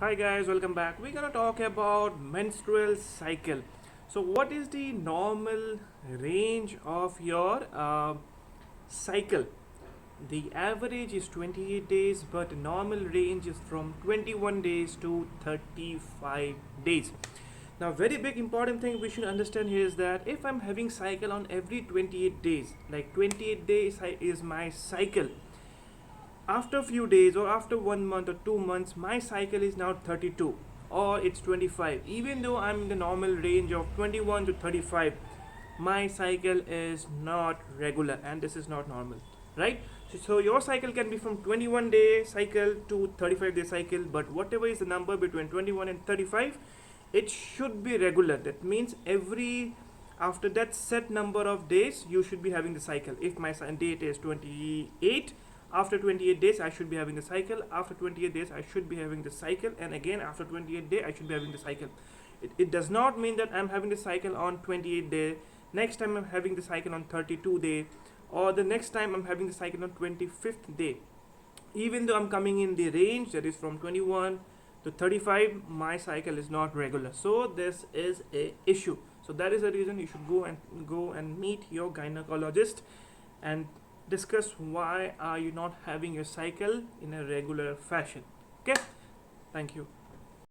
Hi guys, welcome back. We're gonna talk about menstrual cycle. So, what is the normal range of your cycle? The average is 28 days, but the normal range is from 21 days to 35 days. Now, very big important thing we should understand here is that if I'm having cycle on every 28 days, like 28 days is my cycle, after a few days or after 1 month or 2 months, my cycle is now 32 or it's 25. Even though I'm in the normal range of 21 to 35, my cycle is not regular and this is not normal, right? So your cycle can be from 21-day cycle to 35-day cycle, but whatever is the number between 21 and 35, it should be regular. That means every after that set number of days you should be having the cycle. If my date is 28, after 28 days I should be having the cycle, after 28 days I should be having the cycle, and again after 28 days I should be having the cycle. It does not mean that I'm having the cycle on 28 day, next time I'm having the cycle on 32 day, or the next time I'm having the cycle on 25th day. Even though I'm coming in the range that is from 21 to 35, my cycle is not regular, so this is a issue. So that is the reason you should go and meet your gynecologist and discuss why are you not having your cycle in a regular fashion. Okay, thank you.